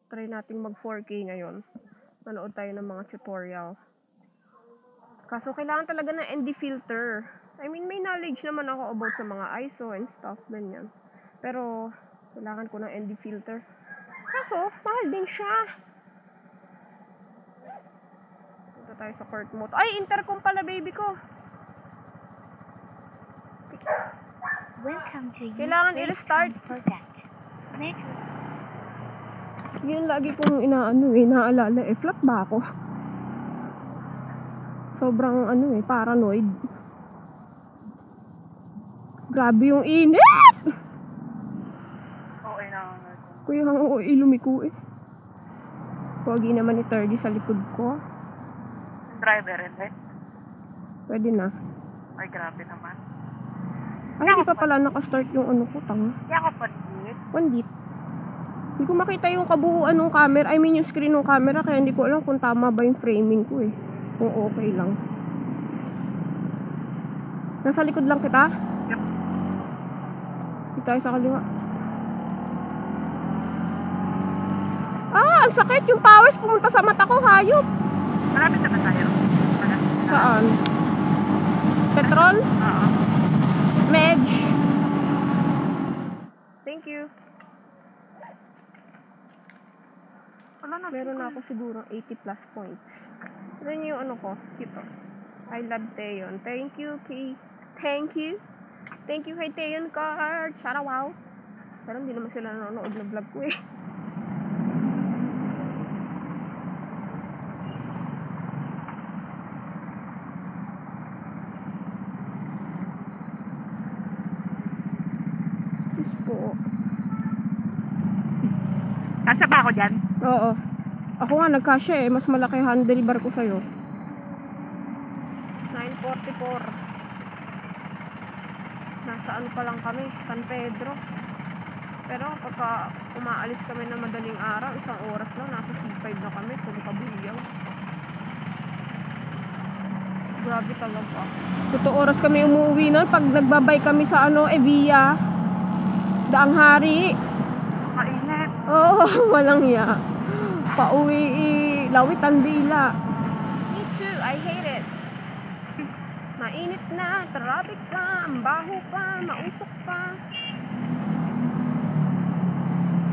Try nating mag 4K ngayon. Manood tayo ng mga tutorial. Kaso kailangan talaga ng ND filter. I mean, may knowledge naman ako about sa mga ISO and stuff, ganyan. Pero, kailangan ko ng ND filter. Kaso, mahal din siya. Punta tayo sa court mode. Ay, intercom pala, baby ko. Welcome to Kailangan i-restart. Next. Yun lagi kong inaalala. Flat ba ako? Sobrang paranoid. Grabe yung init! Okay na. Kuya hang lumiko eh. Pogi naman ni Terdy sa likod ko. Driver, hindi? Pwede na. Ay, grabe naman. Ay, hindi pa pala nakastart yung ko, tanga. Hindi ako panigit. Pandit. Hindi ko makita yung kabuuan ng camera. I mean yung screen ng camera. Kaya hindi ko alam kung tama ba yung framing ko eh. Kung okay lang. Nasa likod lang kita? Yep. Dito tayo sa kaliwa. Ah, ang sakit. Yung pawis pumunta sa mata ko. Hayop. Malapit na ba tayo? Saan? Petrol? Oo. Medj. Thank you. Meron na ako siguro 80 plus points. Ito yung ko. Ito. I love Teyon. Thank you kay... Thank you. Thank you kay Teyon card. Shara wow. Pero hindi naman sila nanonood na vlog ko eh. Po. Kasya ba ako dyan? Oo. Ako nga nagkasya eh. Mas malaki handlebar ko sa'yo. 9:44. Nasaan pa lang kami? San Pedro. Pero pagka umaalis kami na madaling araw, 1 oras lang, nasa C5 na kami. Kung kabuyaw. Grabe talaga. 2 oras kami umuwi nun. Pag nagbabay kami sa Evia. Daang Hari. Mainit. Oo, walang ya. Pauwi, Lawitan Bila. Me too, I hate it. Mainit na, traffic pa, ang baho pa, mausok pa.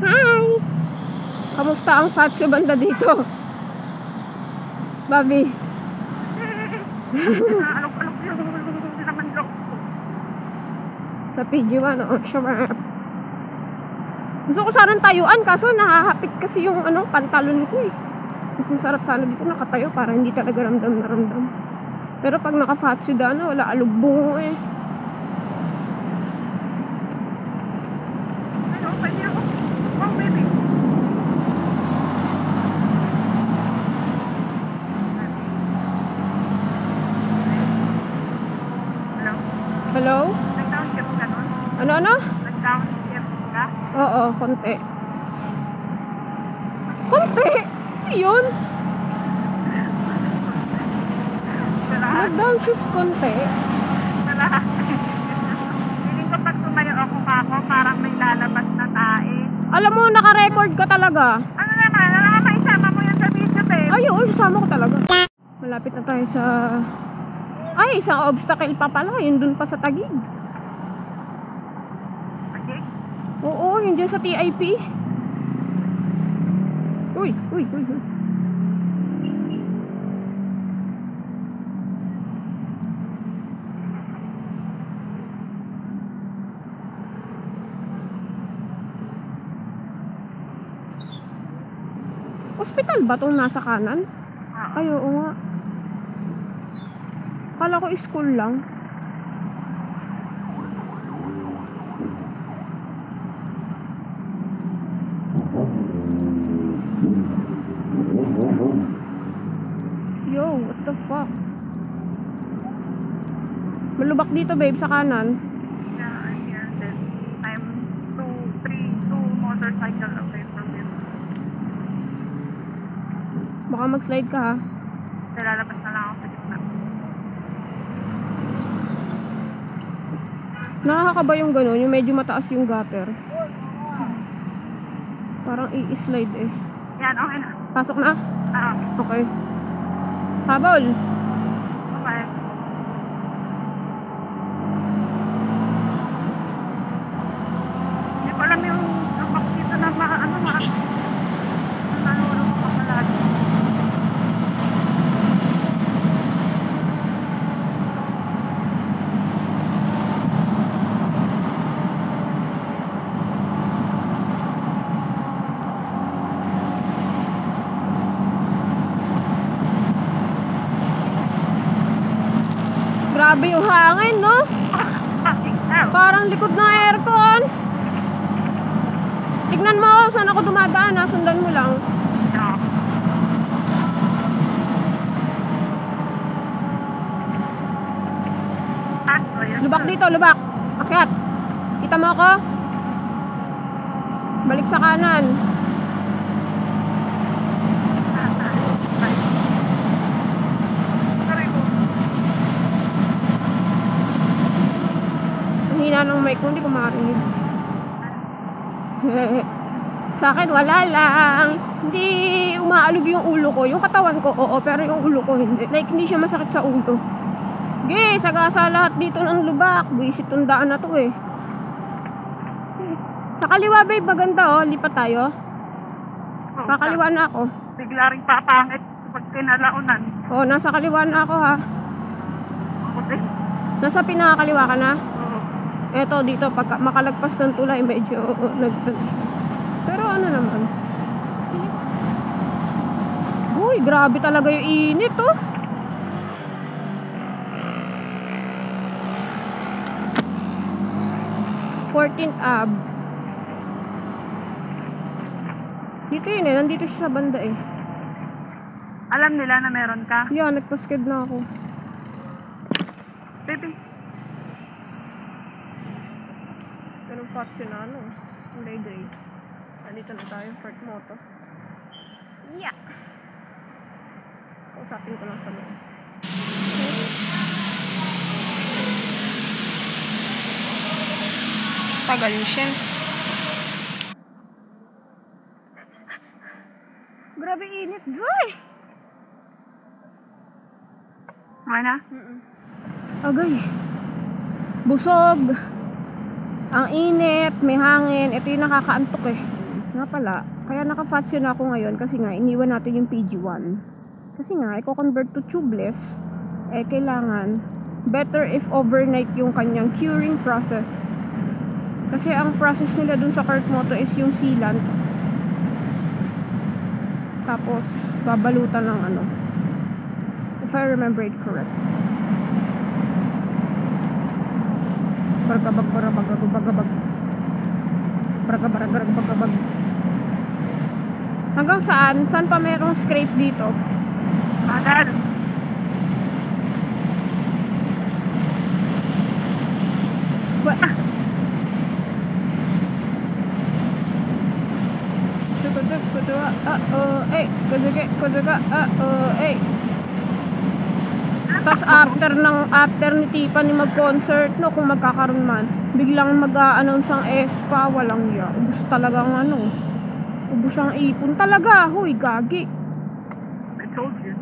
Hi! Kamusta ang fatso banda dito? Babi. Alok-alok yung naman loob ko. Sa PG1, sure. Gusto ko sanang tayuan kaso nakahapit kasi yung pantalon ko eh. Mas masarap sana dito nakatayo para hindi talaga ramdam na ramdam. Pero pag naka-fatsuda na wala alugbong eh. Ano? Pwede ako? Oh, baby. Hello? Hello? Nag-downshift ka nun? Ano? Nag-downshift ka? Oo, konti. Konti? Yun? Nag-downshift konti. Wala. Feeling ko pag tumayo ako parang may lalabas na tae. Alam mo, naka-record ka talaga. Ano naman? Alam mo, maisama mo yan sa video, babe. Ay, oo, isama ko talaga. Malapit na tayo sa... Ay, isang obstacle pa pala. Yun dun pa sa Taguig. Okay? Oo, yun dyan sa TIP. Uy. Hospital ba itong nasa kanan? Ay, oo nga. Kala ko school lang. Yo, what the fuck? Malubak dito, babe, sa kanan. Yeah, I'm here. Then I'm 2 motorcycle away from you. Baka mag-slide ka ha. Lalabas na lang ako sa gitna. Nakakaba yung gano'n, yung medyo mataas yung gutter. Parang i-slide eh. Yan, okay na. Pasok na? Oo. Okay. Habol. Okay. Hindi ko alam yung lubak dito na manulog pa palagi. Grabe yung hangin, no? Parang likod ng aircon. Tignan mo ako, saan ako dumadaan, ha? Sundan mo lang. Lubak dito, lubak. Akyat. Kita mo ako? Balik sa kanan. Ang hina ng mic ko, hindi ko makarinig. Sa akin, wala lang. Hindi umaalog yung ulo ko. Yung katawan ko, oo, pero yung ulo ko hindi. Like, hindi siya masakit sa ulo. Sige, sagasa lahat dito ng lubak. Buisit tong daan na to eh. Sa kaliwa, babe, maganda oh. Lipat tayo. Kakaliwa na ako. Bigla rin papangit pag kinalaunan. Oh, nasa kaliwa na ako ha. Puti. Nasa pinakakaliwa ka na? Oo. Eto, dito, pag makalagpas ng tulay, medyo pero ano naman. Uy, grabe talaga yung init oh. Fourteenth Ave. Dito yun eh, nandito siya sa banda eh. Alam nila na meron ka? Yan, nagpasked na ako. Baby. Ganun pot yun na ano, kulay gray. Nandito na tayo, Fort Moto. Yeah! Kausapin ko lang sa mga. Tagal siya. Grabe init, Zoy! Okay na? Agay. Busog. Ang init, may hangin. Ito yung nakakaantok eh. Nga pala, kaya naka-fashion ako ngayon kasi nga iniwan natin yung PG1. Kasi nga, i-convert to tubeless. Eh, kailangan better if overnight yung kanyang curing process. Kasi ang process nila dun sa Fort Moto is yung sealant. Tapos, babalutan ng ano. If I remember it correct. Baragabag, barabag, bagabag. Baragabag, bagabag. Hanggang saan? Saan pa merong scrape dito? Bagal. Tapos after ni Tiffany mag-concert, no, kung magkakaroon man, biglang mag-a-announce ang ESPA, walang ya. Ubus talagang ano, ubus ang ipon talaga. Huy, gagi. I told you.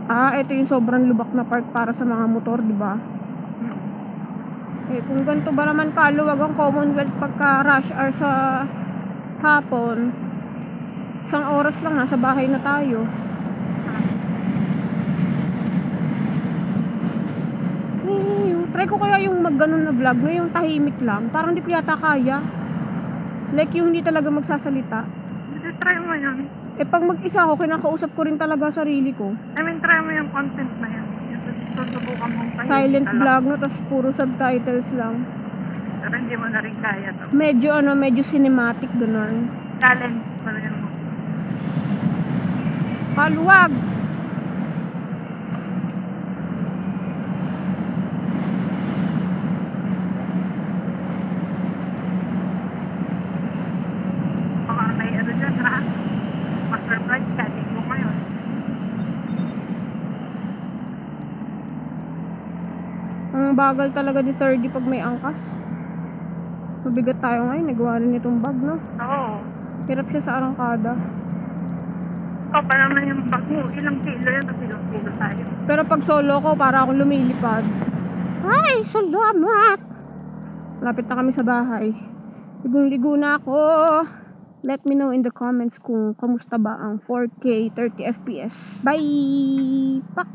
Ito yung sobrang lubak na park para sa mga motor, di ba? Eh, kung ganito ba naman kaluwag ang Commonwealth pagka rush hour sa hapon, isang oras lang nasa bahay na tayo. Try ko kaya yung mag-ganon na vlog na yung tahimik lang. Parang di ko yata kaya. Like yung hindi talaga magsasalita. Hindi, try mo yun. Eh pag mag-isa ako, kinakausap ko rin talaga sarili ko. I mean, try mo yung content na yan. Susubukan mong tahimik Silent ka lang. vlog na, tapos puro subtitles lang. Pero hindi mo na rin kaya to. Medyo cinematic ganun. Challenge pa rin mo. Kaluwag! Baka may ano dyan ha. Master-price ka, di mo ngayon. Ang bagal talaga ni 30 pag may angkas. Mabigat tayo ngayon, nagawa rin itong bag, no? Oo. Hirap siya sa arangkada. Ikaw pa naman yung bag mo. Ilang kilo yan at ilang kilo tayo. Pero pag solo ko, para akong lumilipad. Ay, salamat! Malapit na kami sa bahay. Ligong-ligo na ako. Let me know in the comments kung kamusta ba ang 4K 30 FPS. Bye! Pak!